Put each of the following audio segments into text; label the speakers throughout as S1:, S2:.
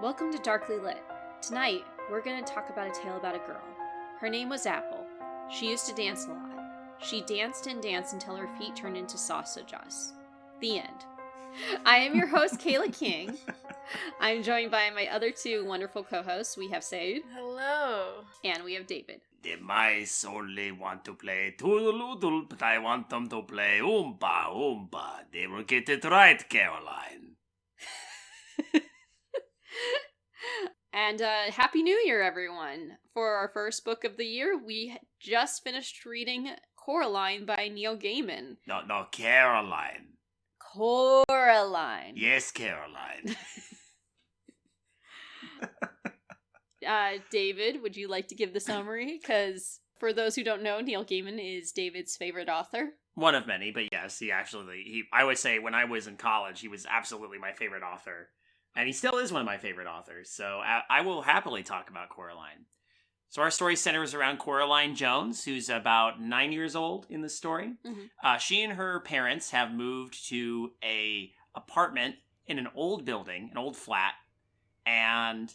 S1: Welcome to Darkly Lit. Tonight, we're going to talk about a tale about a girl. Her name was Apple. She used to dance a lot. She danced and danced until her feet turned into sausages. The end. I am your host, Kayla King. I'm joined by my other two wonderful co-hosts. We have Sade.
S2: Hello.
S1: And we have David.
S3: The mice only want to play toodle-oodle, but I want them to play oompa oompa. They will get it right, Caroline.
S1: And Happy New Year, everyone. For our first book of the year, we just finished reading Coraline by Neil Gaiman.
S3: No, Caroline.
S1: Coraline.
S3: Yes, Caroline.
S1: David, would you like to give the summary? Because for those who don't know, Neil Gaiman is David's favorite author.
S3: One of many, but yes, I would say when I was in college, he was absolutely my favorite author. And he still is one of my favorite authors, so I will happily talk about Coraline. So our story centers around Coraline Jones, who's about 9 years old in the story. Mm-hmm. She and her parents have moved to a apartment in an old building, an old flat, and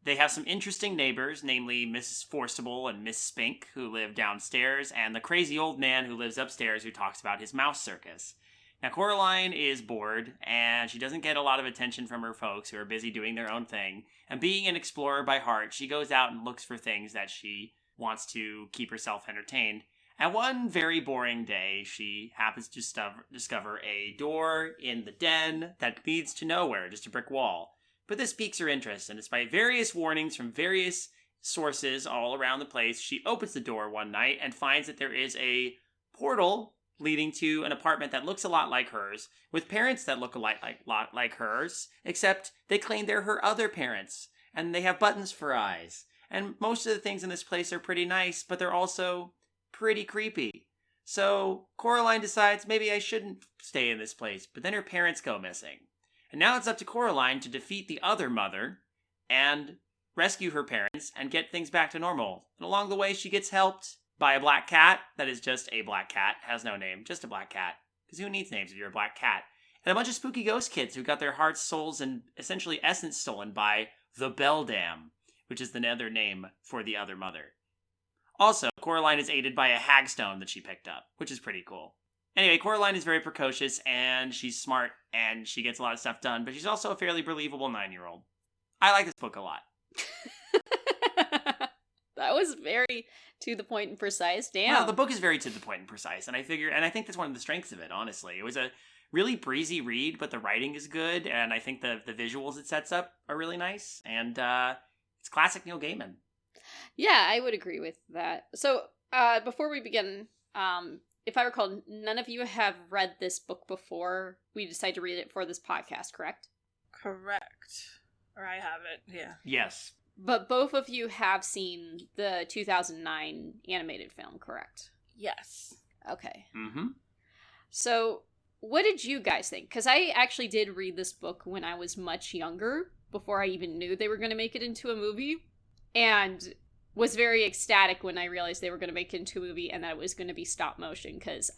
S3: they have some interesting neighbors, namely Mrs. Forcible and Miss Spink, who live downstairs, and the crazy old man who lives upstairs who talks about his mouse circus. Now, Coraline is bored, and she doesn't get a lot of attention from her folks who are busy doing their own thing. And being an explorer by heart, she goes out and looks for things that she wants to keep herself entertained. And one very boring day, she happens to discover a door in the den that leads to nowhere, just a brick wall. But this piques her interest, and despite various warnings from various sources all around the place, she opens the door one night and finds that there is a portal leading to an apartment that looks a lot like hers, with parents that look a lot like hers, except they claim they're her other parents, and they have buttons for eyes. And most of the things in this place are pretty nice, but they're also pretty creepy. So Coraline decides maybe I shouldn't stay in this place, but then her parents go missing. And now it's up to Coraline to defeat the other mother and rescue her parents and get things back to normal. And along the way, she gets helped by a black cat that is just a black cat, has no name, just a black cat. Because who needs names if you're a black cat? And a bunch of spooky ghost kids who got their hearts, souls, and essentially essence stolen by the Beldam, which is the other name for the other mother. Also, Coraline is aided by a hagstone that she picked up, which is pretty cool. Anyway, Coraline is very precocious, and she's smart, and she gets a lot of stuff done, but she's also a fairly believable 9-year-old. I like this book a lot.
S1: That was very to the point and precise. Damn.
S3: Well, the book is very to the point and precise, and I think that's one of the strengths of it, honestly. It was a really breezy read, but the writing is good, and I think the visuals it sets up are really nice, and it's classic Neil Gaiman.
S1: Yeah, I would agree with that. So, before we begin, if I recall, none of you have read this book before we decided to read it for this podcast, correct?
S2: Correct. Or I haven't, yeah.
S3: Yes.
S1: But both of you have seen the 2009 animated film, correct?
S2: Yes.
S1: Okay.
S3: Mm-hmm.
S1: So, what did you guys think? Because I actually did read this book when I was much younger, before I even knew they were going to make it into a movie, and was very ecstatic when I realized they were going to make it into a movie and that it was going to be stop motion, because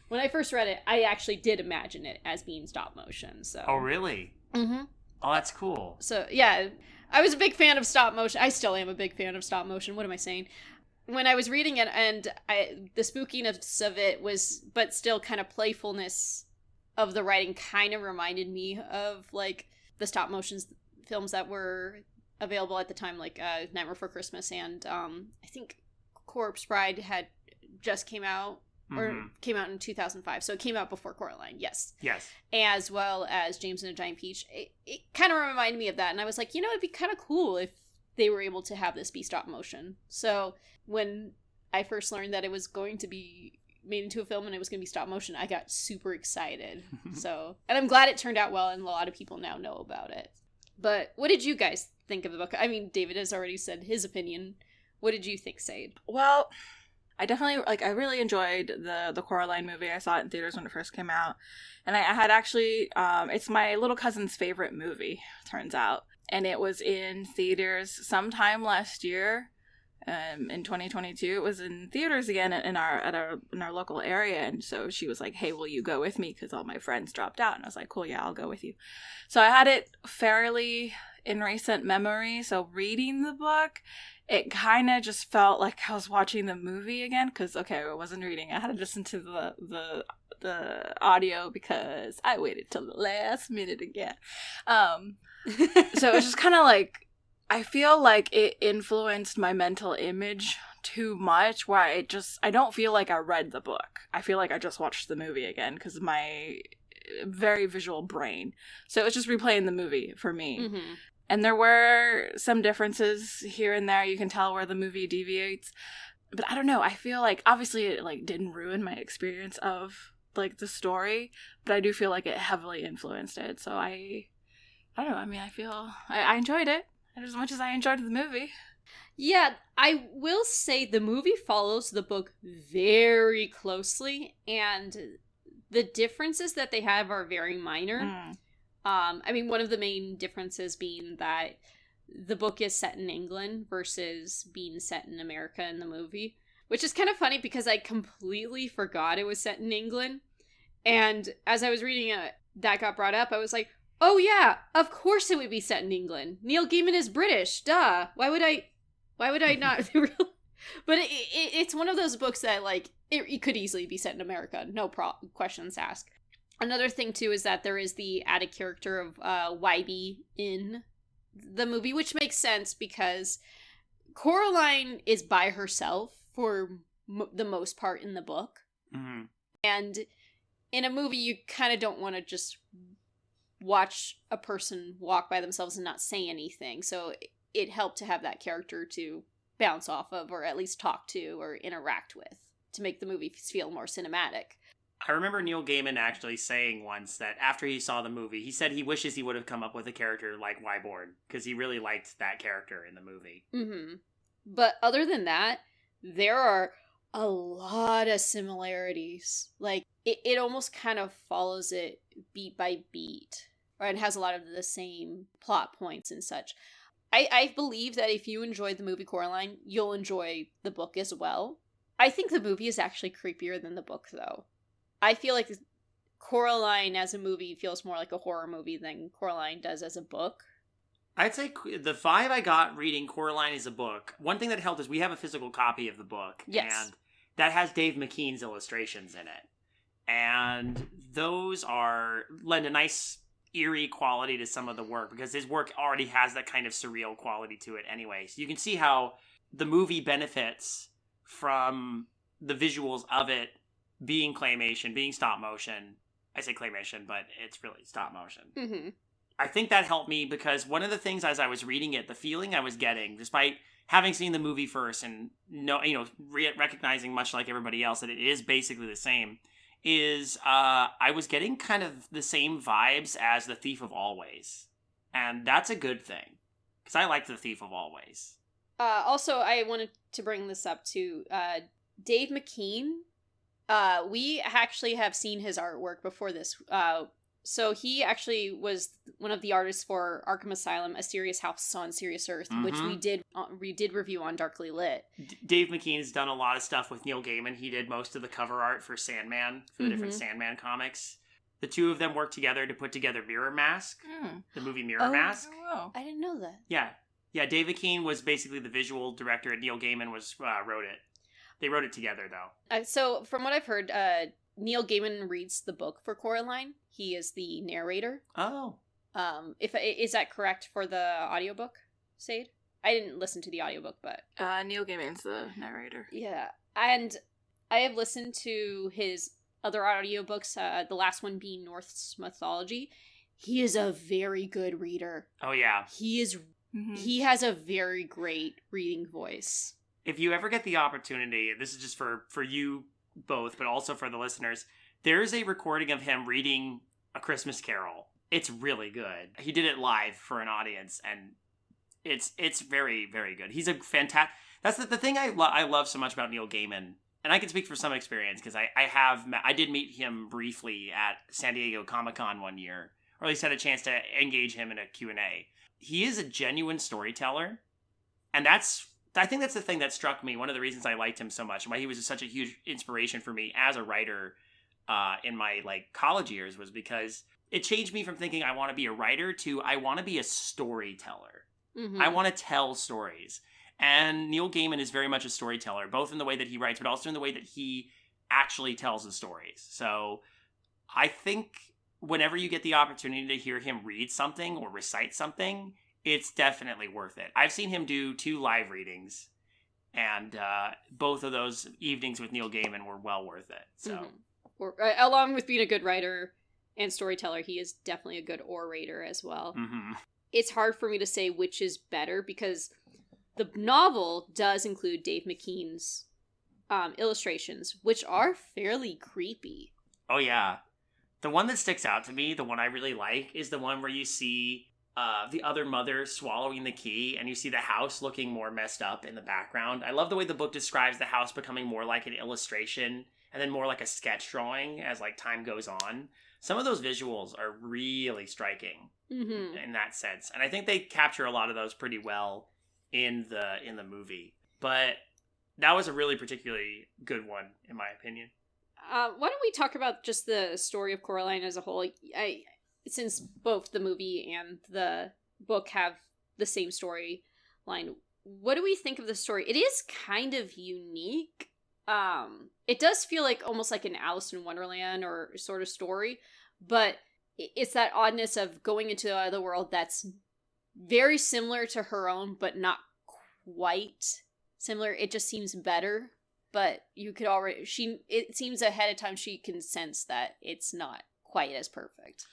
S1: when I first read it, I actually did imagine it as being stop motion. So.
S3: Oh, really?
S1: Mm-hmm.
S3: Oh, that's cool.
S1: So, yeah, I was a big fan of stop motion. I still am a big fan of stop motion. What am I saying? When I was reading it, and the spookiness of it was, but still kind of playfulness of the writing kind of reminded me of, like, the stop motion films that were available at the time, like Nightmare Before Christmas, and I think Corpse Bride had just came out, or came out in 2005, so it came out before Coraline, yes.
S3: Yes.
S1: As well as James and the Giant Peach. It kind of reminded me of that, and I was like, it'd be kind of cool if they were able to have this be stop motion. So when I first learned that it was going to be made into a film and it was going to be stop motion, I got super excited. And I'm glad it turned out well, and a lot of people now know about it. But what did you guys think of the book? I mean, David has already said his opinion. What did you think, Sade?
S2: Well, I definitely, I really enjoyed the Coraline movie. I saw it in theaters when it first came out. And I had actually, it's my little cousin's favorite movie, turns out. And it was in theaters sometime last year, in 2022. It was in theaters again in our local area. And so she was like, hey, will you go with me? Because all my friends dropped out. And I was like, cool, yeah, I'll go with you. So I had it fairly in recent memory. So reading the book, it kind of just felt like I was watching the movie again. Because, okay, I wasn't reading. I had to listen to the audio because I waited till the last minute again. So it was just kind of like, I feel like it influenced my mental image too much, where I don't feel like I read the book. I feel like I just watched the movie again because of my very visual brain. So it was just replaying the movie for me.
S1: Mm-hmm.
S2: And there were some differences here and there. You can tell where the movie deviates. But I don't know. I feel like obviously it like didn't ruin my experience of like the story, but I do feel like it heavily influenced it. So I don't know. I mean, I feel I enjoyed it as much as I enjoyed the movie.
S1: Yeah, I will say the movie follows the book very closely, and the differences that they have are very minor. I mean, one of the main differences being that the book is set in England versus being set in America in the movie, which is kind of funny because I completely forgot it was set in England. And as I was reading it, that got brought up, I was like, oh yeah, of course it would be set in England. Neil Gaiman is British, duh. Why would I not? But it's one of those books that, like, it could easily be set in America. No questions asked. Another thing, too, is that there is the added character of Wybie in the movie, which makes sense because Coraline is by herself for the most part in the book.
S3: Mm-hmm.
S1: And in a movie, you kind of don't want to just watch a person walk by themselves and not say anything. So it helped to have that character to bounce off of, or at least talk to or interact with, to make the movie feel more cinematic.
S3: I remember Neil Gaiman actually saying once that after he saw the movie, he said he wishes he would have come up with a character like Wyborn, because he really liked that character in the movie.
S1: Mm-hmm. But other than that, there are a lot of similarities. Like, it almost kind of follows it beat by beat, or it has a lot of the same plot points and such. I believe that if you enjoyed the movie Coraline, you'll enjoy the book as well. I think the movie is actually creepier than the book, though. I feel like Coraline as a movie feels more like a horror movie than Coraline does as a book.
S3: I'd say the vibe I got reading Coraline as a book, one thing that helped is we have a physical copy of the book.
S1: Yes.
S3: And that has Dave McKean's illustrations in it. And those lend a nice eerie quality to some of the work, because his work already has that kind of surreal quality to it anyway. So you can see how the movie benefits from the visuals of it being claymation, being stop motion. I say claymation, but it's really stop motion.
S1: Mm-hmm.
S3: I think that helped me because one of the things as I was reading it, the feeling I was getting, despite having seen the movie first and recognizing much like everybody else that it is basically the same, is I was getting kind of the same vibes as The Thief of Always. And that's a good thing, because I liked The Thief of Always.
S1: Also, I wanted to bring this up too. Dave McKean, we actually have seen his artwork before this. So he actually was one of the artists for Arkham Asylum, A Serious House on Serious Earth,
S3: Mm-hmm.
S1: which we did review on Darkly Lit.
S3: Dave McKean's done a lot of stuff with Neil Gaiman. He did most of the cover art for Sandman, for the different Sandman comics. The two of them worked together to put together Mirror Mask, the movie Mirror Mask.
S2: Wow.
S1: I didn't know that.
S3: Yeah, Dave McKean was basically the visual director, and Neil Gaiman wrote it. They wrote it together, though.
S1: So, from what I've heard, Neil Gaiman reads the book for Coraline. He is the narrator.
S3: Oh.
S1: Is that correct for the audiobook, Sade? I didn't listen to the audiobook, but...
S2: Neil Gaiman's the narrator.
S1: Yeah, and I have listened to his other audiobooks, the last one being Norse Mythology. He is a very good reader.
S3: Oh, yeah.
S1: He has a very great reading voice.
S3: If you ever get the opportunity, this is just for you both, but also for the listeners, there's a recording of him reading A Christmas Carol. It's really good. He did it live for an audience, and it's very, very good. He's a fantastic... That's the thing I love so much about Neil Gaiman, and I can speak from some experience, because I did meet him briefly at San Diego Comic-Con one year, or at least had a chance to engage him in a Q&A. He is a genuine storyteller, and I think that's the thing that struck me. One of the reasons I liked him so much, and why he was such a huge inspiration for me as a writer in my college years, was because it changed me from thinking I want to be a writer to I want to be a storyteller.
S1: Mm-hmm.
S3: I want to tell stories. And Neil Gaiman is very much a storyteller, both in the way that he writes, but also in the way that he actually tells the stories. So I think whenever you get the opportunity to hear him read something or recite something, it's definitely worth it. I've seen him do 2 live readings, and both of those evenings with Neil Gaiman were well worth it. So,
S1: along with being a good writer and storyteller, he is definitely a good orator as well.
S3: Mm-hmm.
S1: It's hard for me to say which is better because the novel does include Dave McKean's illustrations, which are fairly creepy.
S3: Oh yeah, the one that sticks out to me, the one I really like, is the one where you see the other mother swallowing the key, and you see the house looking more messed up in the background. I love the way the book describes the house becoming more like an illustration and then more like a sketch drawing as like time goes on. Some of those visuals are really striking in that sense, and I think they capture a lot of those pretty well in the movie. But that was a really particularly good one, in my opinion.
S1: Why don't we talk about just the story of Coraline as a whole? Since both the movie and the book have the same storyline, what do we think of the story? It is kind of unique. It does feel like almost like an Alice in Wonderland or sort of story, but it's that oddness of going into the other world that's very similar to her own, but not quite similar. It just seems better, but you could already it seems ahead of time she can sense that it's not quite as perfect.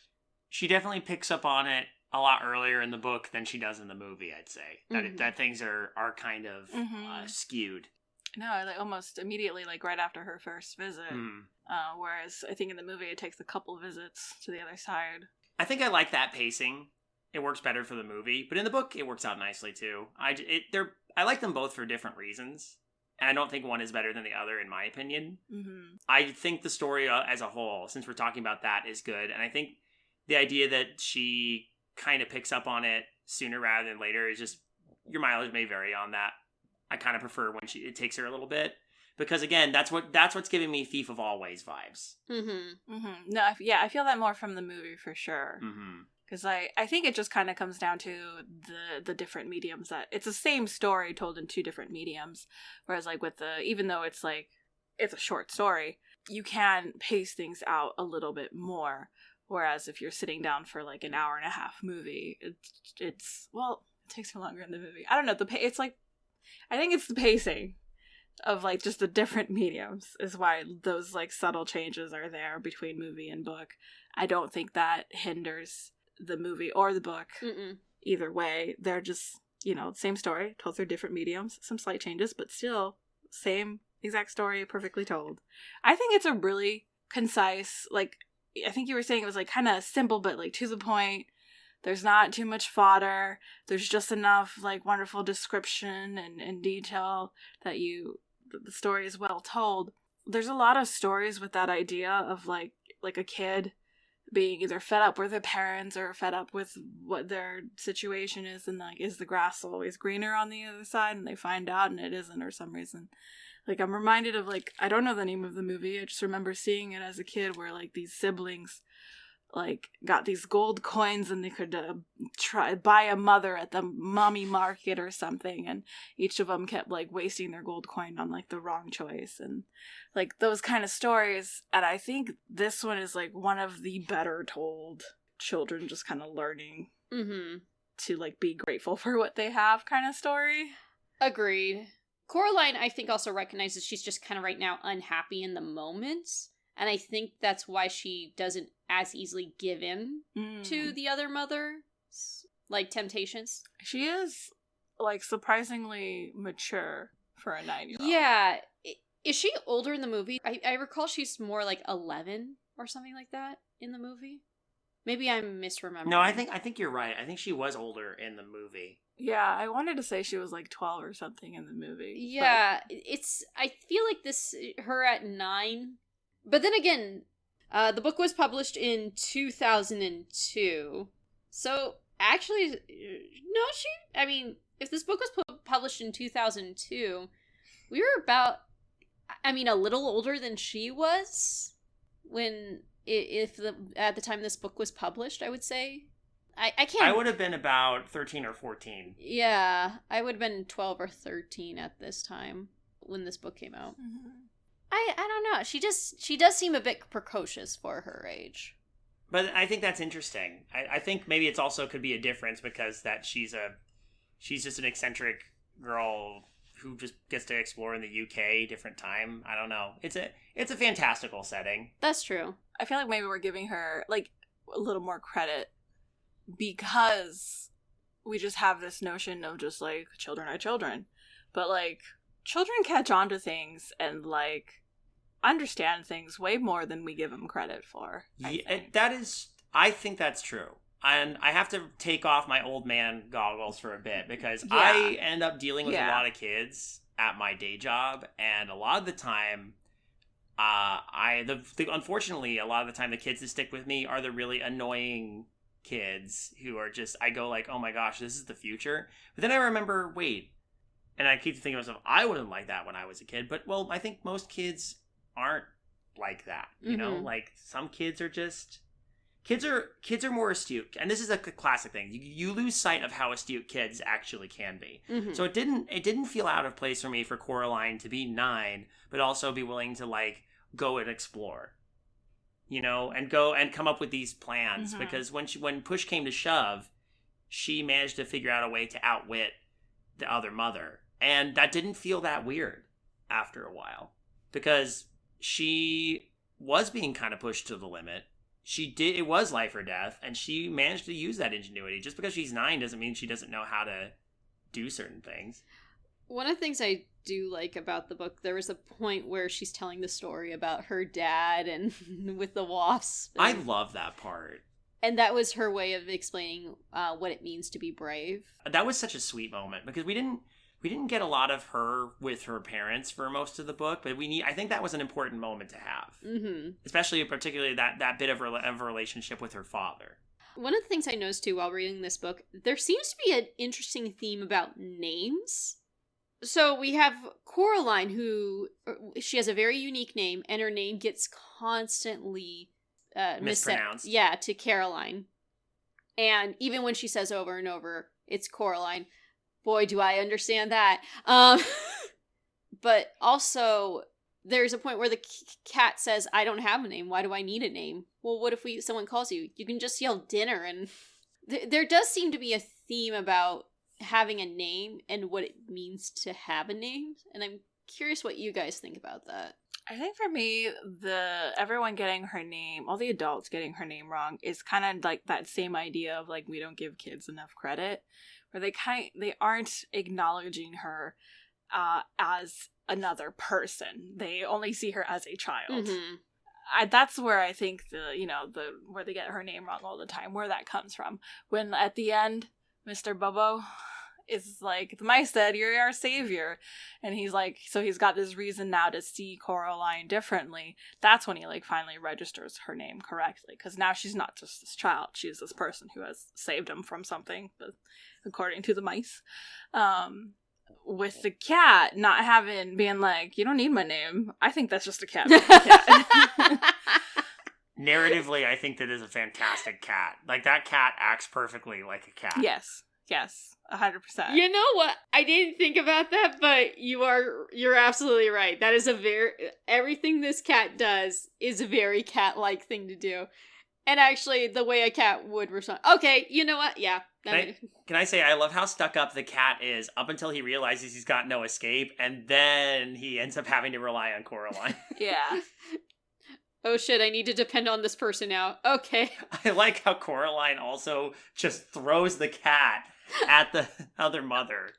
S3: She definitely picks up on it a lot earlier in the book than she does in the movie, I'd say. That things are kind of skewed.
S2: No, like almost immediately, like right after her first visit. Whereas I think in the movie it takes a couple visits to the other side.
S3: I think I like that pacing. It works better for the movie, but in the book it works out nicely too. I like them both for different reasons, and I don't think one is better than the other, in my opinion. I think the story as a whole, since we're talking about that, is good, and I think the idea that she kind of picks up on it sooner rather than later is just, your mileage may vary on that. I kind of prefer when it takes her a little bit, because again, that's what's giving me Thief of Always vibes.
S2: No, I feel that more from the movie for sure. Because I think it just kind of comes down to the different mediums, that it's the same story told in 2 different mediums. Whereas like with even though it's like, it's a short story, you can pace things out a little bit more. Whereas if you're sitting down for like an hour and a half movie, it's well, it takes longer in the movie. I don't know, it's like, I think it's the pacing of like just the different mediums is why those like subtle changes are there between movie and book. I don't think that hinders the movie or the book. Either way. They're just, same story told through different mediums, some slight changes, but still same exact story, perfectly told. I think it's a really concise, like, I think you were saying it was like kind of simple but like to the point. There's not too much fodder. There's just enough like wonderful description and detail that the story is well told. There's a lot of stories with that idea of like a kid being either fed up with their parents or fed up with what their situation is, and like, is the grass always greener on the other side? And they find out and it isn't, or some reason. Like, I'm reminded of like, I don't know the name of the movie, I just remember seeing it as a kid where like these siblings like got these gold coins and they could try buy a mother at the mommy market or something, and each of them kept like wasting their gold coin on like the wrong choice, and like those kind of stories. And I think this one is like one of the better told children just kind of learning to like be grateful for what they have kind of story.
S1: Agreed. Coraline, I think, also recognizes she's just kind of right now unhappy in the moment. And I think that's why she doesn't as easily give in to the other mother, like, temptations.
S2: She is, like, surprisingly mature for a 9-year-old.
S1: Yeah. Is she older in the movie? I recall she's more like 11 or something like that in the movie. Maybe I'm misremembering.
S3: No, I think you're right. I think she was older in the movie.
S2: Yeah, I wanted to say she was like 12 or something in the movie.
S1: Yeah, I feel like her at 9. But then again, the book was published in 2002. So, actually, no, if this book was published in 2002, we were about, a little older than she was when at the time this book was published, I would say. I can't.
S3: I would have been about 13 or 14.
S1: Yeah, I would have been 12 or 13 at this time when this book came out.
S2: Mm-hmm.
S1: I don't know. She does seem a bit precocious for her age.
S3: But I think that's interesting. I think maybe it's also could be a difference because that she's just an eccentric girl who just gets to explore in the UK, different time. I don't know. It's a fantastical setting.
S1: That's true.
S2: I feel like maybe we're giving her like a little more credit because we just have this notion of just like children are children. But like children catch on to things and like understand things way more than we give them credit for.
S3: I think that's true. And I have to take off my old man goggles for a bit because
S2: Yeah.
S3: I end up dealing with a
S2: Yeah.
S3: lot of kids at my day job, and a lot of the time, unfortunately, a lot of the time the kids that stick with me are the really annoying kids who are just, I go like, oh my gosh, this is the future. But then I remember, wait, and I keep thinking to myself, I wouldn't like that when I was a kid. But well, I think most kids aren't like that. You know, like some kids are just. Kids are more astute, and this is a classic thing. You lose sight of how astute kids actually can be.
S1: Mm-hmm.
S3: So it didn't feel out of place for me for Coraline to be 9, but also be willing to like go and explore, you know, and go and come up with these plans.
S2: Mm-hmm.
S3: Because when push came to shove, she managed to figure out a way to outwit the other mother, and that didn't feel that weird after a while because she was being kind of pushed to the limit. It was life or death, and she managed to use that ingenuity. Just because she's 9 doesn't mean she doesn't know how to do certain things.
S1: One of the things I do like about the book, there was a point where she's telling the story about her dad and with the wasp.
S3: I love that part.
S1: And that was her way of explaining what it means to be brave.
S3: That was such a sweet moment because we didn't get a lot of her with her parents for most of the book, but I think that was an important moment to have.
S1: Mm-hmm.
S3: Especially, particularly that bit of a relationship with her father.
S1: One of the things I noticed too while reading this book, there seems to be an interesting theme about names. So we have Coraline, she has a very unique name, and her name gets constantly
S3: mispronounced.
S1: To Caroline. And even when she says over and over, it's Coraline. Boy, do I understand that. But also, there's a point where the cat says, I don't have a name. Why do I need a name? Well, what if someone calls you? You can just yell dinner. And there does seem to be a theme about having a name and what it means to have a name. And I'm curious what you guys think about that.
S2: I think for me, everyone getting her name, all the adults getting her name wrong, is kind of like that same idea of like we don't give kids enough credit, where they aren't acknowledging her as another person. They only see her as a child.
S1: Mm-hmm.
S2: That's where I think where they get her name wrong all the time, where that comes from. When at the end, Mr. Bobo is like, the mice said, you're our savior. And he's like, so he's got this reason now to see Coraline differently. That's when he like finally registers her name correctly. Because now she's not just this child. She's this person who has saved him from something, according to the mice. With the cat not being like, you don't need my name. I think that's just a cat.
S3: Narratively, I think that is a fantastic cat. Like, that cat acts perfectly like a cat.
S2: Yes, 100%.
S1: You know what? I didn't think about that, but you're absolutely right. That is everything this cat does is a very cat-like thing to do. And actually, the way a cat would respond. Okay, you know what? Yeah.
S3: Can I say, I love how stuck up the cat is up until he realizes he's got no escape, and then he ends up having to rely on Coraline.
S2: Yeah.
S1: Oh shit, I need to depend on this person now. Okay.
S3: I like how Coraline also just throws the cat at the other mother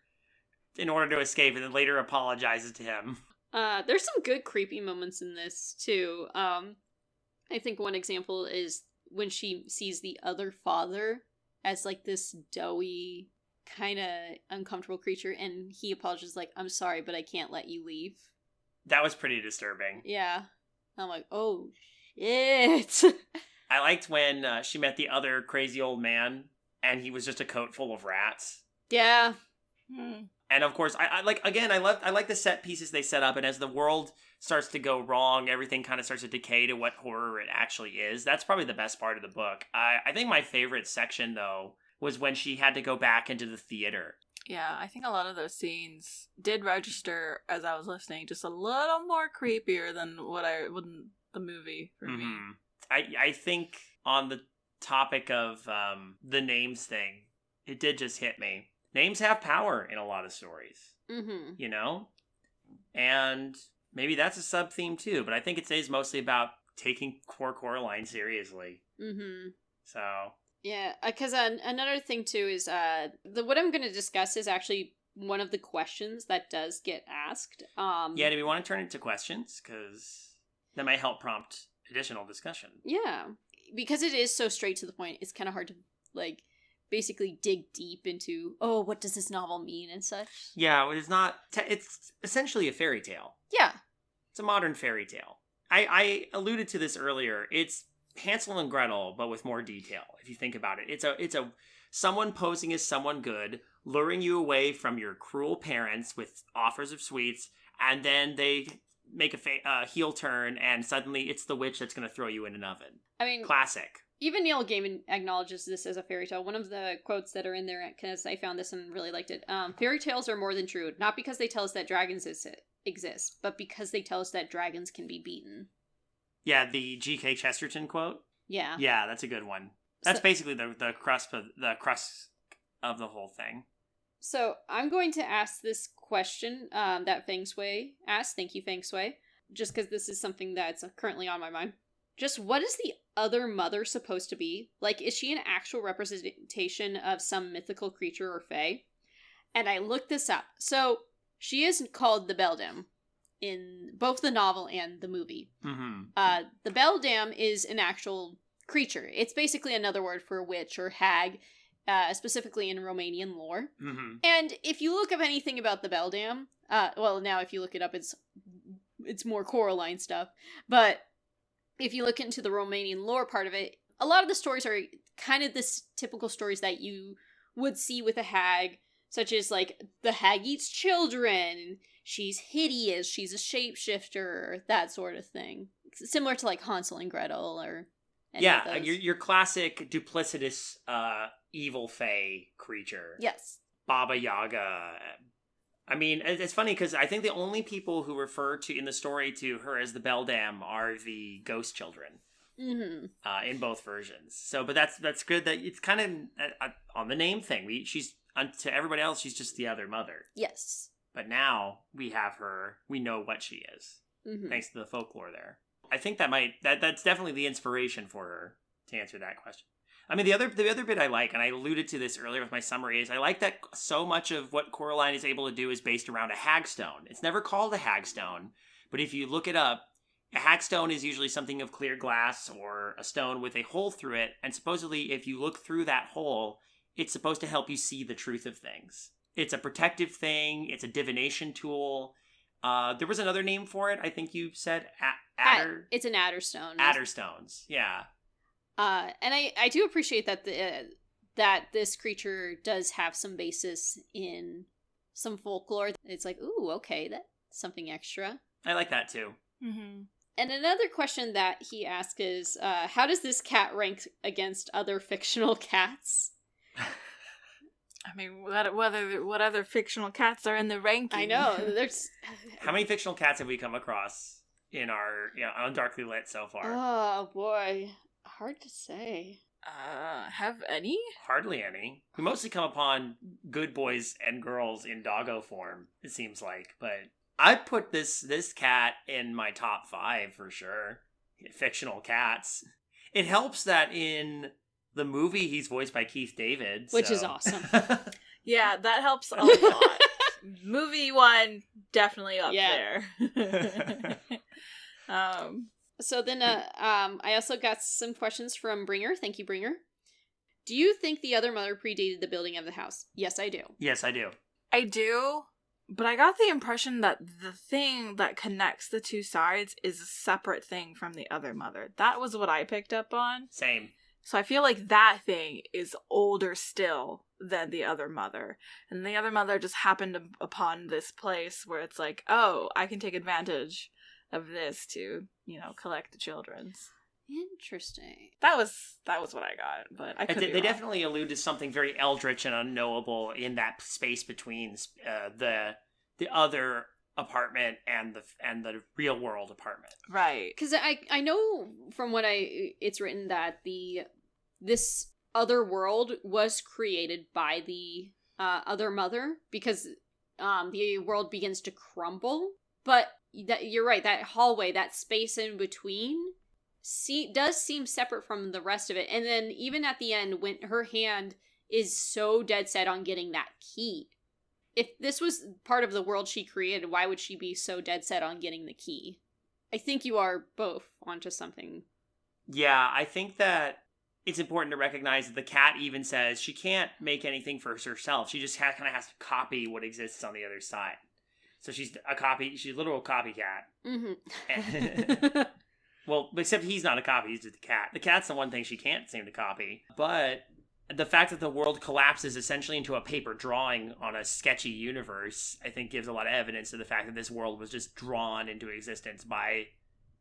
S3: in order to escape, and then later apologizes to him.
S1: There's some good creepy moments in this, too. I think one example is when she sees the other father as, like, this doughy, kind of uncomfortable creature, and he apologizes, like, I'm sorry, but I can't let you leave.
S3: That was pretty disturbing.
S1: Yeah. I'm like, oh, shit.
S3: I liked when she met the other crazy old man, and he was just a coat full of rats.
S1: Yeah.
S3: And of course, I like, again, I like the set pieces they set up, and as the world starts to go wrong, everything kind of starts to decay to what horror it actually is. That's probably the best part of the book. I think my favorite section, though, was when she had to go back into the theater.
S2: Yeah, I think a lot of those scenes did register as I was listening, just a little more creepier than the movie for me.
S3: I think on the topic of the names thing, it did just hit me. Names have power in a lot of stories, you know? And maybe that's a sub-theme too, but I think it stays mostly about taking Coraline seriously. So...
S1: Yeah, because another thing too is what I'm going to discuss is actually one of the questions that does get asked.
S3: Yeah, do we want to turn it to questions? Because that might help prompt additional discussion.
S1: Yeah, because it is so straight to the point, it's kind of hard to, like, basically dig deep into, oh, what does this novel mean and such.
S3: Yeah, it's not... it's essentially a fairy tale.
S1: Yeah.
S3: It's a modern fairy tale. I alluded to this earlier. It's Hansel and Gretel, but with more detail, if you think about it. It's a someone posing as someone good, luring you away from your cruel parents with offers of sweets, and then they make a heel turn, and suddenly it's the witch that's going to throw you in an oven. I mean... Classic.
S1: Even Neil Gaiman acknowledges this as a fairy tale. One of the quotes that are in there, because I found this and really liked it, fairy tales are more than true, not because they tell us that dragons exist, but because they tell us that dragons can be beaten.
S3: Yeah, the G.K. Chesterton quote?
S1: Yeah.
S3: Yeah, that's a good one. That's basically the crust of the whole thing.
S1: So, I'm going to ask this question that Feng Shui asked. Thank you, Feng Shui. Just because this is something that's currently on my mind. Just what is the other mother supposed to be? Like, is she an actual representation of some mythical creature or fae? And I looked this up. So, she is called the Beldam in both the novel and the movie. The Beldam is an actual creature. It's basically another word for witch or hag, specifically in Romanian lore. And if you look up anything about the Beldam, well, now if you look it up, it's more Coraline stuff. But if you look into the Romanian lore part of it, a lot of the stories are kind of this typical stories that you would see with a hag, such as, like, the hag eats children, she's hideous, she's a shapeshifter, that sort of thing. Similar to, like, Hansel and Gretel or any of those.
S3: your classic duplicitous evil fae creature.
S1: Yes.
S3: Baba Yaga. I mean, it's funny because I think the only people who refer to in the story to her as the Beldam are the ghost children. In both versions. So, but that's good that it's kind of on the name thing. She's to everybody else, she's just the other mother.
S1: Yes.
S3: But now we have her. We know what she is, thanks to the folklore there. I think that's definitely the inspiration for her to answer that question. I mean, the other bit I like, and I alluded to this earlier with my summary, is I like that so much of what Coraline is able to do is based around a hagstone. It's never called a hagstone, but if you look it up, a hagstone is usually something of clear glass or a stone with a hole through it, and supposedly if you look through that hole, it's supposed to help you see the truth of things. It's a protective thing, it's a divination tool. There was another name for it, I think you said adder.
S1: It's an adderstone.
S3: Adderstones, yeah.
S1: And I do appreciate that that this creature does have some basis in some folklore. It's like, ooh, okay, that's something extra.
S3: I like that too.
S1: And another question that he asked is, how does this cat rank against other fictional cats?
S2: I mean, what other fictional cats are in the ranking?
S1: I know, there's...
S3: How many fictional cats have we come across in our on Darkly Lit so far?
S1: Oh, boy. Hard to say.
S2: Have any?
S3: Hardly any. We mostly come upon good boys and girls in doggo form, it seems like. But I'd put this cat in my top 5 for sure. Fictional cats. It helps that in the movie he's voiced by Keith David.
S1: Which is awesome.
S2: Yeah, that helps a lot. Movie one, definitely up there.
S1: So then I also got some questions from Bringer. Thank you, Bringer. Do you think the other mother predated the building of the house? Yes, I do.
S3: Yes, I do.
S2: I do, but I got the impression that the thing that connects the two sides is a separate thing from the other mother. That was what I picked up on.
S3: Same.
S2: So I feel like that thing is older still than the other mother. And the other mother just happened upon this place where it's like, oh, I can take advantage of this to, collect the children's.
S1: Interesting.
S2: That was what I got, but I could be
S3: They
S2: wrong.
S3: definitely allude to something very eldritch and unknowable in that space between the other apartment and the real world apartment.
S2: Right.
S1: Because I know from what it's written that this other world was created by the other mother, because the world begins to crumble. But you're right, that hallway, that space in between, does seem separate from the rest of it. And then even at the end, when her hand is so dead set on getting that key, if this was part of the world she created, why would she be so dead set on getting the key? I think you are both onto something.
S3: Yeah, I think that it's important to recognize that the cat even says she can't make anything for herself. She just kind of has to copy what exists on the other side. So she's she's a literal copycat.
S1: Mm-hmm.
S3: Well, except he's not a copy, he's just a cat. The cat's the one thing she can't seem to copy. But the fact that the world collapses essentially into a paper drawing on a sketchy universe, I think gives a lot of evidence to the fact that this world was just drawn into existence by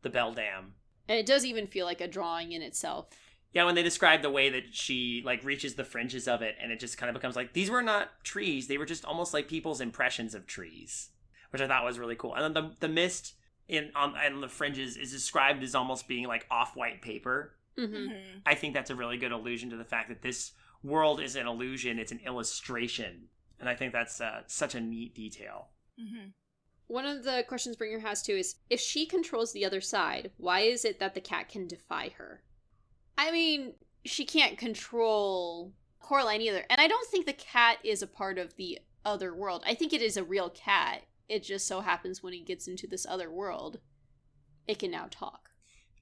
S3: the Beldam.
S1: And it does even feel like a drawing in itself.
S3: Yeah, when they describe the way that she reaches the fringes of it, and it just kind of becomes like, these were not trees, they were just almost like people's impressions of trees, which I thought was really cool. And then the mist on the fringes is described as almost being like off-white paper.
S1: Mm-hmm.
S3: I think that's a really good allusion to the fact that this world is an illusion, it's an illustration. And I think that's such a neat detail.
S2: Mm-hmm.
S1: One of the questions Bringer has too is, if she controls the other side, why is it that the cat can defy her? I mean, she can't control Coraline either. And I don't think the cat is a part of the other world. I think it is a real cat. It just so happens when it gets into this other world, it can now talk.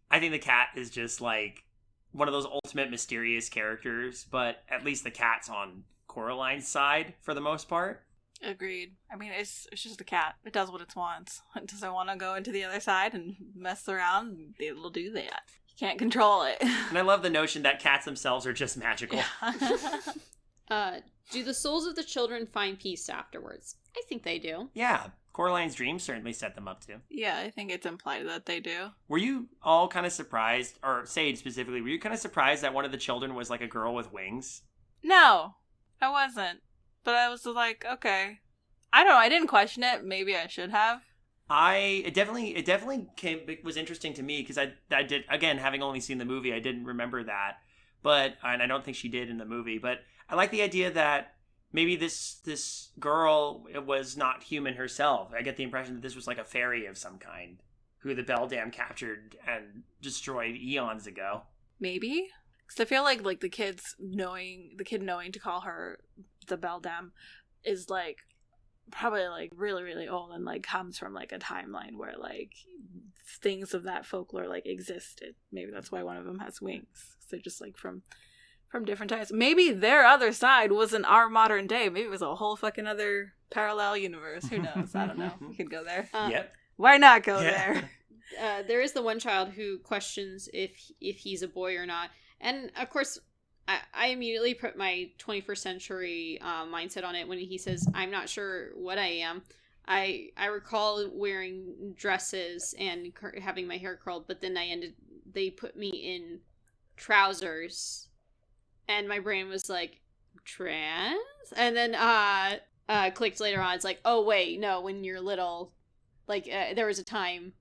S3: I think the cat is just like one of those ultimate mysterious characters, but at least the cat's on Coraline's side for the most part.
S2: Agreed. I mean, it's just a cat. It does what it wants. It doesn't want to go into the other side and mess around. It'll do that. You can't control it.
S3: And I love the notion that cats themselves are just magical.
S2: Yeah.
S1: Do the souls of the children find peace afterwards? I think they do.
S3: Yeah, Coraline's dreams certainly set them up to.
S2: Yeah, I think it's implied that they do.
S3: Were you all kind of surprised, or Sage specifically, were you kind of surprised that one of the children was like a girl with wings?
S2: No, I wasn't. But I was like, okay. I don't know, I didn't question it. Maybe I should have.
S3: It definitely was interesting to me, because I did, again, having only seen the movie, I didn't remember that. And I don't think she did in the movie, but I like the idea that maybe this girl was not human herself. I get the impression that this was like a fairy of some kind who the Beldam captured and destroyed eons ago.
S2: Maybe. Because I feel like the kid knowing to call her the Beldam is like probably like really, really old and like comes from like a timeline where like things of that folklore like existed. Maybe that's why one of them has wings. They're just like from different times. Maybe their other side wasn't our modern day. Maybe it was a whole fucking other parallel universe. Who knows? I don't know. We could go there.
S3: Yep.
S2: Why not go there?
S1: There is the one child who questions if he's a boy or not. And of course, I immediately put my 21st century mindset on it when he says, I'm not sure what I am. I recall wearing dresses and having my hair curled, but then they put me in trousers. And my brain was like, trans? And then clicked later on. It's like, oh, wait, no, when you're little, like, there was a time.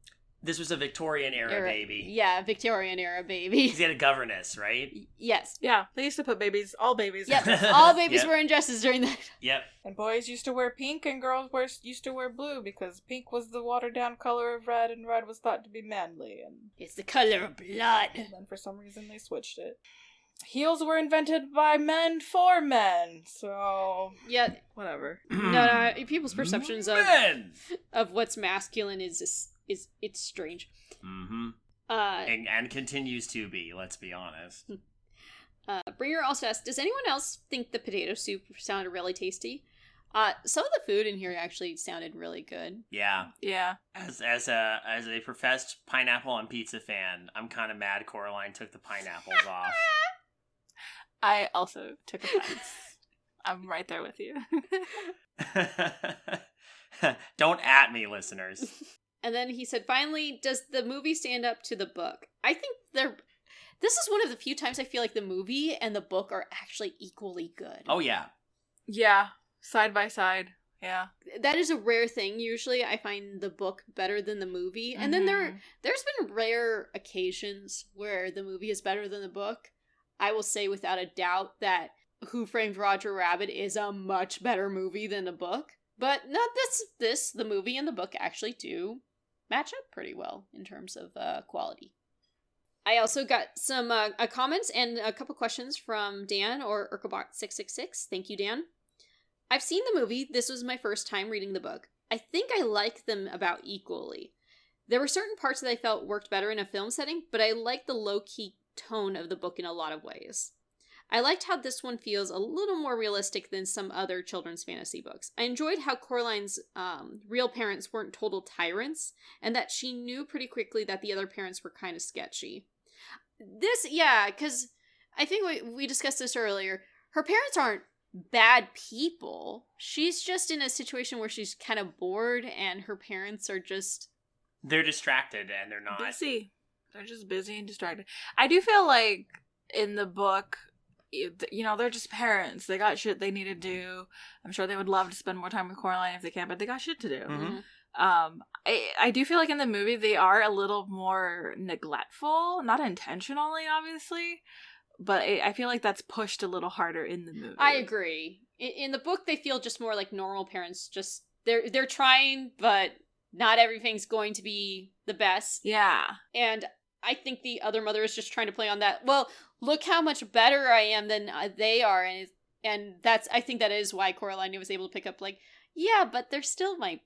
S3: This was a Victorian era baby.
S1: Yeah, Victorian era baby.
S3: He had a governess, right?
S1: Yes.
S2: Yeah, they used to put all babies.
S1: Yep, all babies were in dresses during that.
S3: Yep.
S2: And boys used to wear pink and girls used to wear blue because pink was the watered down color of red and red was thought to be manly. And
S1: it's the color of blood.
S2: And then for some reason they switched it. Heels were invented by men for men, so
S1: yeah,
S2: whatever.
S1: No, people's perceptions of what's masculine is it's strange.
S3: Mm-hmm. And continues to be. Let's be honest.
S1: Bringer also asks, does anyone else think the potato soup sounded really tasty? Some of the food in here actually sounded really good.
S3: Yeah.
S2: Yeah.
S3: As a professed pineapple on pizza fan, I'm kind of mad Coraline took the pineapples off.
S2: I also took offense. I'm right there with you.
S3: Don't at me, listeners.
S1: And then he said, finally, does the movie stand up to the book? I think this is one of the few times I feel like the movie and the book are actually equally good.
S3: Oh, yeah.
S2: Yeah, side by side. Yeah.
S1: That is a rare thing. Usually I find the book better than the movie. And then there's been rare occasions where the movie is better than the book. I will say without a doubt that Who Framed Roger Rabbit is a much better movie than the book. But not this. The movie and the book actually do match up pretty well in terms of quality. I also got some comments and a couple questions from Dan or Urkabot666. Thank you, Dan. I've seen the movie. This was my first time reading the book. I think I like them about equally. There were certain parts that I felt worked better in a film setting, but I liked the low-key tone of the book in a lot of ways. I liked how this one feels a little more realistic than some other children's fantasy books. I enjoyed how Coraline's real parents weren't total tyrants, and that she knew pretty quickly that the other parents were kind of sketchy. Because I think we discussed this earlier. Her parents aren't bad people. She's just in a situation where she's kind of bored, and her parents are just...
S3: They're distracted, and they're not...
S2: busy. They're just busy and distracted. I do feel like in the book... they're just parents. They got shit they need to do. I'm sure they would love to spend more time with Coraline if they can, but they got shit to do.
S3: Mm-hmm.
S2: I do feel like in the movie they are a little more neglectful. Not intentionally, obviously, but I feel like that's pushed a little harder in the movie.
S1: I agree. In the book, they feel just more like normal parents. Just they're trying, but not everything's going to be the best.
S2: Yeah.
S1: And I think the other mother is just trying to play on that. Well, look how much better I am than they are, and that's, I think that is why Coraline was able to pick up, like, yeah, but they're still my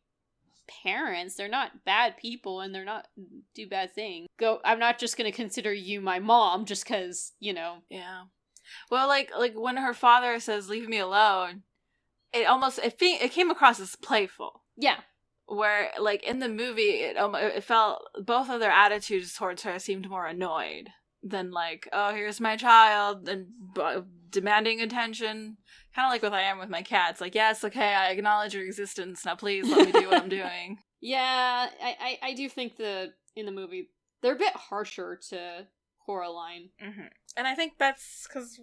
S1: parents. They're not bad people, and they're not do bad things. I'm not just gonna consider you my mom just because,
S2: Yeah. Well, like when her father says, "Leave me alone," it came across as playful.
S1: Yeah.
S2: Where, like, in the movie, it felt both of their attitudes towards her seemed more annoyed than like, oh, here's my child and demanding attention. Kind of like what I am with my cats. Like, yes, okay, I acknowledge your existence. Now please let me do what I'm doing.
S1: Yeah, I do think in the movie, they're a bit harsher to Coraline.
S2: Mm-hmm. And I think that's because,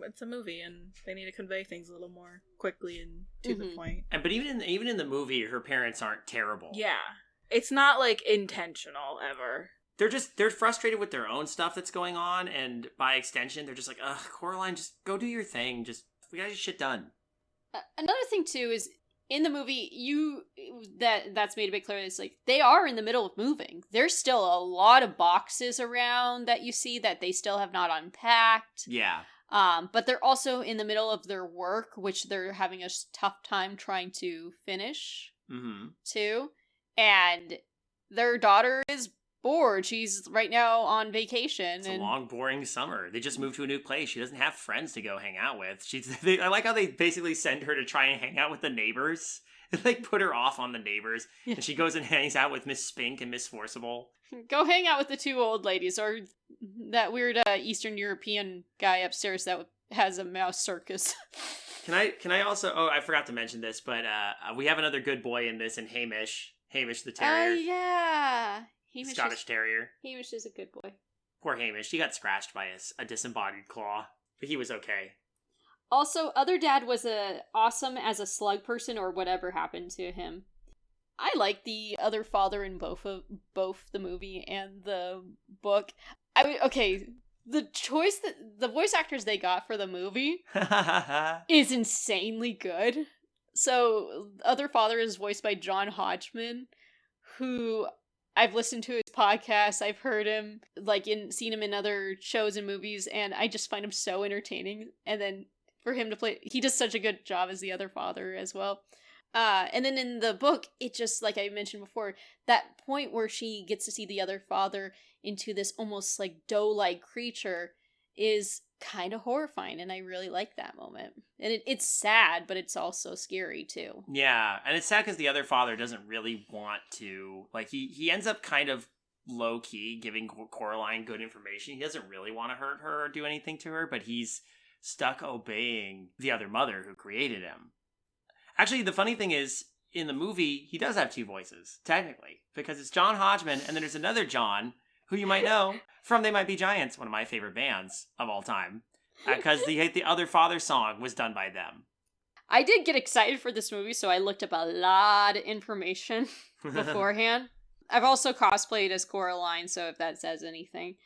S2: it's a movie and they need to convey things a little more quickly and to the point.
S3: But even in the movie, her parents aren't terrible.
S2: Yeah. It's not, like, intentional ever.
S3: They're frustrated with their own stuff that's going on, and by extension, they're just like, ugh, Coraline, just go do your thing. We got your shit done.
S1: Another thing, too, is in the movie, that's made a bit clear. It's like, they are in the middle of moving. There's still a lot of boxes around that you see that they still have not unpacked.
S3: Yeah.
S1: But they're also in the middle of their work, which they're having a tough time trying to finish, too. And their daughter is bored. She's right now on vacation.
S3: It's a long, boring summer. They just moved to a new place. She doesn't have friends to go hang out with. I like how they basically send her to try and hang out with the neighbors. They put her off on the neighbors. Yeah. And she goes and hangs out with Miss Spink and Miss Forcible.
S1: Go hang out with the two old ladies, or that weird Eastern European guy upstairs that has a mouse circus.
S3: Can I also... Oh, I forgot to mention this, but we have another good boy in this, in Hamish. Hamish the terrier.
S1: Yeah.
S3: Scottish Terrier.
S1: Hamish is a good boy.
S3: Poor Hamish. He got scratched by a disembodied claw, but he was okay.
S1: Also, Other Dad was awesome as a slug person, or whatever happened to him. I like the other father in both the movie and the book. The choice that the voice actors they got for the movie is insanely good. So, Other Father is voiced by John Hodgman, who I've listened to his podcast, I've heard him, seen him in other shows and movies, and I just find him so entertaining. And then for him to play, he does such a good job as the other father as well. And then in the book, it just, like I mentioned before, that point where she gets to see the other father into this almost like doe-like creature is kind of horrifying, and I really like that moment. And it's sad, but it's also scary too.
S3: Yeah, and it's sad because the other father doesn't really want to, he ends up kind of low-key giving Coraline good information. He doesn't really want to hurt her or do anything to her, but he's stuck obeying the other mother who created him. Actually, the funny thing is, in the movie, he does have two voices, technically, because it's John Hodgman, and then there's another John, who you might know from They Might Be Giants, one of my favorite bands of all time, because the Other Father song was done by them.
S1: I did get excited for this movie, so I looked up a lot of information beforehand. I've also cosplayed as Coraline, so if that says anything.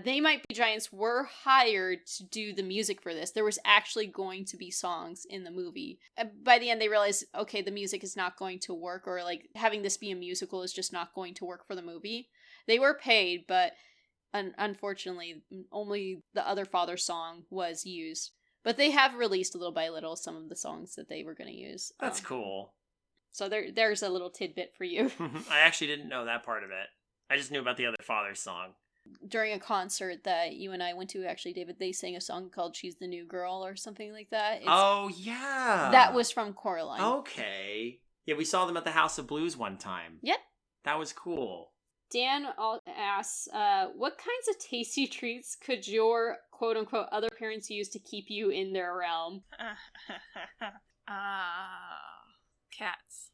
S1: They Might Be Giants were hired to do the music for this. There was actually going to be songs in the movie. By the end, they realized, okay, the music is not going to work, or like having this be a musical is just not going to work for the movie. They were paid, but unfortunately, only the Other Father song was used. But they have released little by little some of the songs that they were going to use.
S3: That's cool.
S1: So there's a little tidbit for you.
S3: I actually didn't know that part of it. I just knew about the Other Father song.
S1: During a concert that you and I went to, actually, David, they sang a song called She's the New Girl or something like that.
S3: Oh, yeah.
S1: That was from Coraline.
S3: Okay. Yeah, we saw them at the House of Blues one time.
S1: Yep.
S3: That was cool.
S1: Dan asks, what kinds of tasty treats could your quote-unquote other parents use to keep you in their realm?
S2: Cats.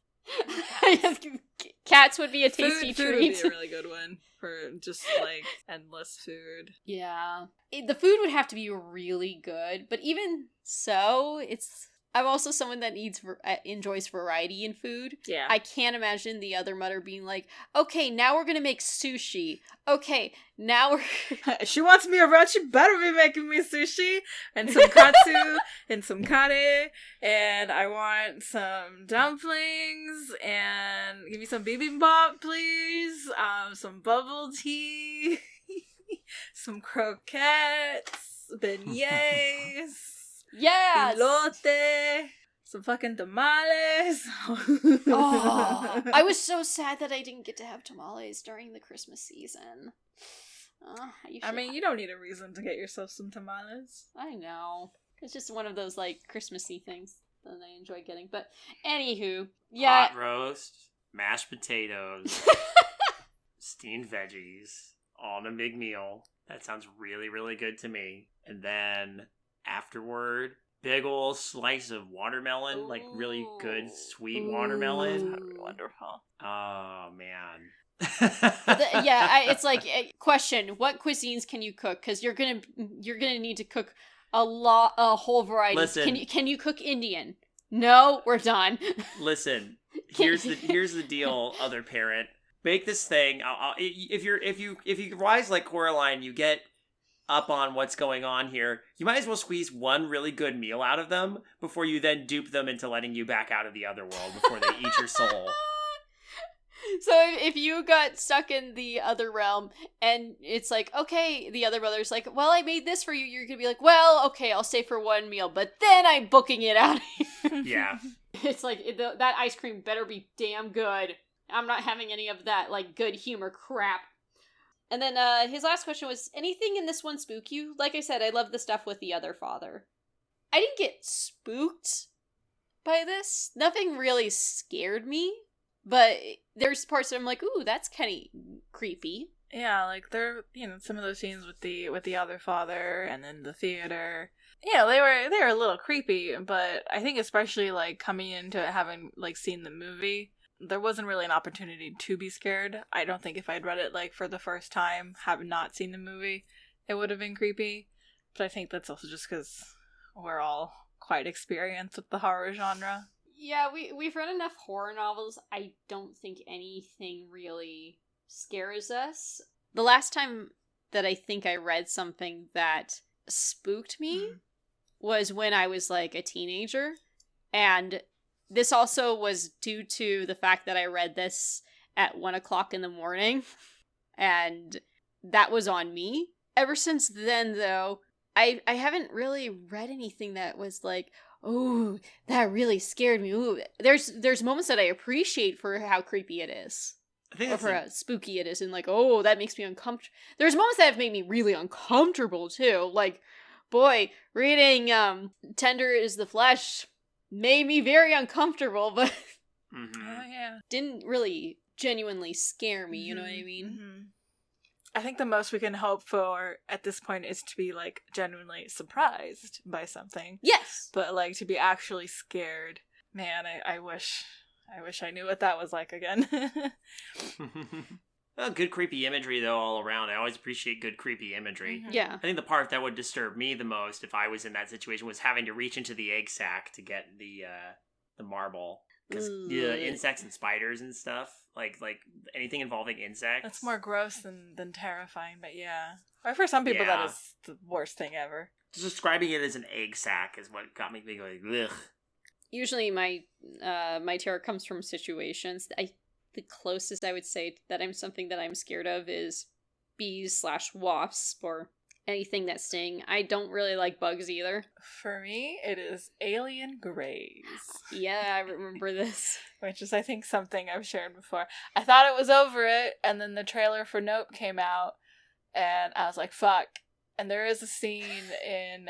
S1: Cats would be a tasty
S2: food
S1: treat.
S2: Food would be a really good one for just, like, endless food.
S1: Yeah. The food would have to be really good, but even so, I'm also someone that enjoys variety in food.
S2: Yeah.
S1: I can't imagine the other mother being like, okay, now we're gonna make sushi. Okay, now we're...
S2: She wants me around, she better be making me sushi, and some katsu, and some kare, and I want some dumplings, and give me some bibimbap, please, some bubble tea, some croquettes, beignets...
S1: Yes!
S2: Elote, some fucking tamales.
S1: Oh, I was so sad that I didn't get to have tamales during the Christmas season.
S2: I mean, you don't need a reason to get yourself some tamales.
S1: I know. It's just one of those, like, Christmassy things that I enjoy getting. But, anywho, yeah.
S3: Hot roast, mashed potatoes, steamed veggies, all in a big meal. That sounds really, really good to me. And then... afterward, big ol' slice of watermelon. Ooh. Like really good sweet watermelon.
S2: That would be wonderful.
S3: Oh man.
S1: It's like, question, what cuisines can you cook? Because you're gonna need to cook a whole variety.
S3: Listen,
S1: can you cook Indian? No, we're done.
S3: Listen, here's the deal, other parent. Make this thing. If you rise like Coraline, you get up on what's going on here, you might as well squeeze one really good meal out of them before you then dupe them into letting you back out of the other world before they eat your soul.
S1: So if you got stuck in the other realm and it's like, okay, the other brother's like, well, I made this for you, you're gonna be like, well, okay, I'll stay for one meal, but then I'm booking it out of here.
S3: Yeah.
S1: It's like, that ice cream better be damn good. I'm not having any of that, like, good humor crap. And then his last question was, anything in this one spook you? Like I said, I love the stuff with the other father. I didn't get spooked by this. Nothing really scared me. But there's parts that I'm like, ooh, that's kind of creepy.
S2: Yeah, like there, some of those scenes with the other father and then the theater. Yeah, they were a little creepy, but I think especially like coming into having like seen the movie, there wasn't really an opportunity to be scared. I don't think if I'd read it like for the first time, having not seen the movie, it would have been creepy. But I think that's also just because we're all quite experienced with the horror genre.
S1: Yeah, we've read enough horror novels. I don't think anything really scares us. The last time that I think I read something that spooked me was when I was like a teenager. And this also was due to the fact that I read this at 1:00 in the morning. And that was on me. Ever since then, though, I haven't really read anything that was like, oh, that really scared me. Ooh, there's moments that I appreciate for how creepy it is. Or for how spooky it is, and like, oh, that makes me uncomfortable. There's moments that have made me really uncomfortable, too. Like, boy, reading Tender is the Flesh made me very uncomfortable, but
S2: oh, yeah.
S1: didn't really genuinely scare me, you know what I mean?
S2: Mm-hmm. I think the most we can hope for at this point is to be, like, genuinely surprised by something.
S1: Yes.
S2: But, like, to be actually scared. Man, I wish I knew what that was like again.
S3: Well, good creepy imagery, though, all around. I always appreciate good creepy imagery.
S2: Mhm.
S1: Yeah.
S3: I think the part that would disturb me the most if I was in that situation was having to reach into the egg sac to get the marble. Because the insects and spiders and stuff, like anything involving insects.
S2: That's more gross than terrifying, but yeah. Or for some people, that is the worst thing ever.
S3: Just describing it as an egg sac is what got me thinking, like, ugh.
S1: Usually my terror comes from situations. The closest I would say that something that I'm scared of is bees/wasps or anything that sting. I don't really like bugs either.
S2: For me, it is alien greys.
S1: Yeah, I remember this.
S2: Which is, I think, something I've shared before. I thought it was over it, and then the trailer for Nope came out, and I was like, fuck. And there is a scene in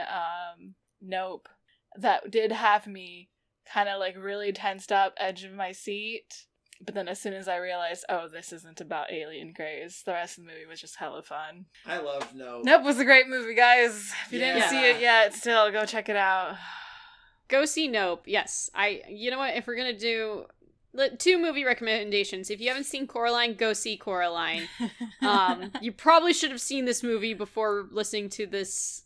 S2: Nope that did have me kind of, like, really tensed up, edge of my seat. But then as soon as I realized, oh, this isn't about alien greys, the rest of the movie was just hella fun.
S3: I love Nope.
S2: Nope was a great movie, guys. If you didn't see it yet, still, go check it out.
S1: Go see Nope. Yes. You know what? If we're going to do 2 movie recommendations. If you haven't seen Coraline, go see Coraline. You probably should have seen this movie before listening to this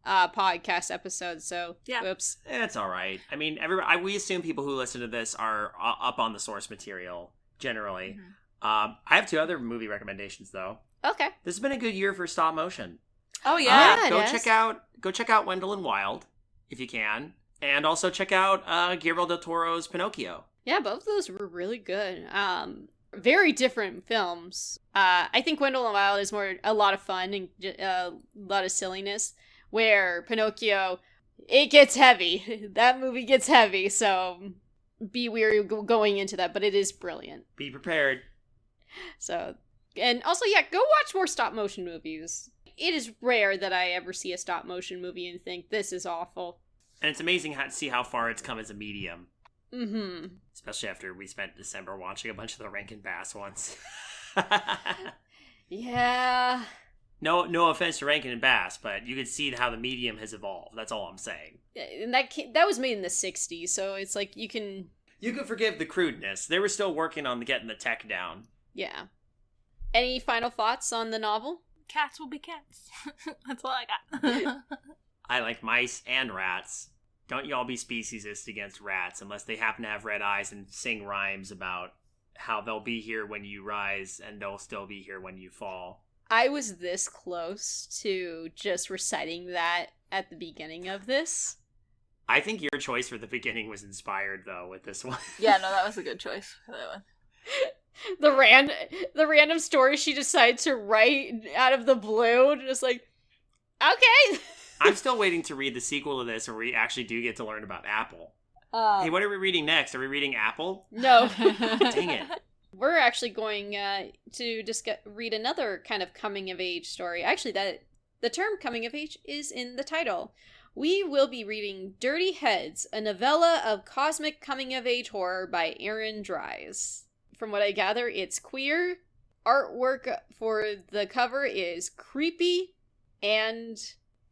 S1: podcast episode, so
S2: yeah.
S1: Whoops.
S3: It's all right. I mean, we assume people who listen to this are up on the source material, generally. Mm-hmm. I have 2 other movie recommendations, though.
S1: Okay.
S3: This has been a good year for stop motion.
S2: Oh, yeah.
S3: Go check out Wendell and Wild, if you can. And also check out Guillermo del Toro's Pinocchio.
S1: Yeah, both of those were really good. Very different films. I think Wendell and Wild is a lot of fun and a lot of silliness. Where Pinocchio, it gets heavy. That movie gets heavy, so be wary going into that, but it is brilliant.
S3: Be prepared.
S1: So, and also, yeah, go watch more stop motion movies. It is rare that I ever see a stop motion movie and think, this is awful.
S3: And it's amazing to see how far it's come as a medium.
S1: Mm-hmm.
S3: Especially after we spent December watching a bunch of the Rankin Bass ones.
S1: Yeah...
S3: No offense to Rankin and Bass, but you can see how the medium has evolved. That's all I'm saying.
S1: And that was made in the 60s, so it's like you can
S3: forgive the crudeness. They were still working on getting the tech down.
S1: Yeah. Any final thoughts on the novel?
S2: Cats will be cats. That's all I got.
S3: I like mice and rats. Don't y'all be speciesist against rats unless they happen to have red eyes and sing rhymes about how they'll be here when you rise and they'll still be here when you fall.
S1: I was this close to just reciting that at the beginning of this.
S3: I think your choice for the beginning was inspired, though, with this one.
S2: Yeah, no, that was a good choice for that one.
S1: The random story she decided to write out of the blue, just like, okay.
S3: I'm still waiting to read the sequel to this where we actually do get to learn about Apple. Hey, what are we reading next? Are we reading Apple?
S1: No.
S3: Dang it.
S1: We're actually going to read another kind of coming-of-age story. Actually, the term coming-of-age is in the title. We will be reading Dirty Heads, a novella of cosmic coming-of-age horror by Aaron Dries. From what I gather, it's queer. Artwork for the cover is creepy, and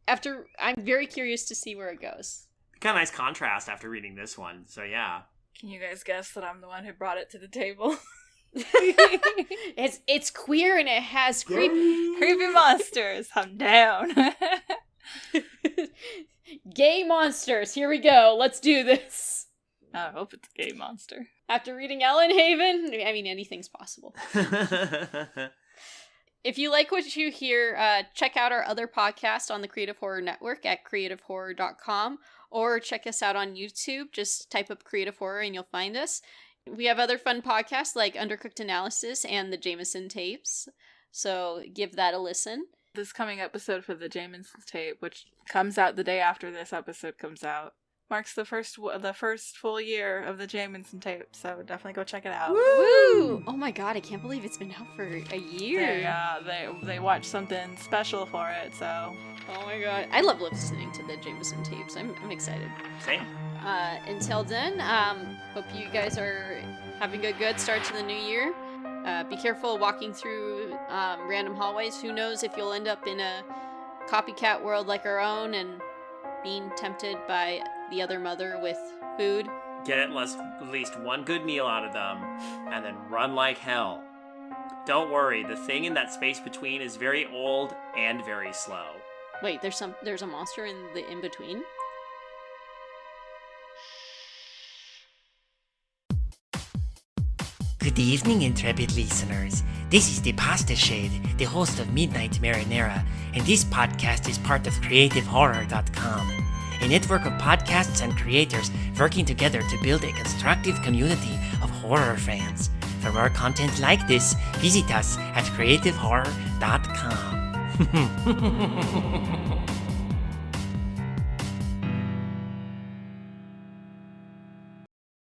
S1: I'm very curious to see where it goes.
S3: Kind of nice contrast after reading this one, so yeah.
S2: Can you guys guess that I'm the one who brought it to the table?
S1: It's queer and it has
S2: creepy monsters. I'm down.
S1: Gay monsters. Here we go. Let's do this.
S2: I hope it's a gay monster.
S1: After reading Ellen Haven, I mean, anything's possible. If you like what you hear, check out our other podcast on the Creative Horror Network at creativehorror.com, or check us out on YouTube. Just type up Creative Horror and you'll find us. We have other fun podcasts like Undercooked Analysis and the Jameson Tapes, so give that a listen.
S2: This coming episode for the Jameson Tape, which comes out the day after this episode comes out, marks the first full year of the Jameson Tape, so definitely go check it out.
S1: Woo! Oh my god, I can't believe it's been out for a year.
S2: They watched something special for it, so...
S1: Oh my god. I love listening to the Jameson Tapes. I'm excited.
S3: Same.
S1: Until then, hope you guys are having a good start to the new year. Be careful walking through random hallways. Who knows if you'll end up in a copycat world like our own and being tempted by the other mother with food.
S3: Get at least one good meal out of them, and then run like hell. Don't worry, the thing in that space between is very old and very slow.
S1: Wait, there's a monster in the in-between?
S4: Good evening, intrepid listeners. This is the Pasta Shade, the host of Midnight Marinara, and this podcast is part of CreativeHorror.com, a network of podcasts and creators working together to build a constructive community of horror fans. For more content like this, visit us at CreativeHorror.com.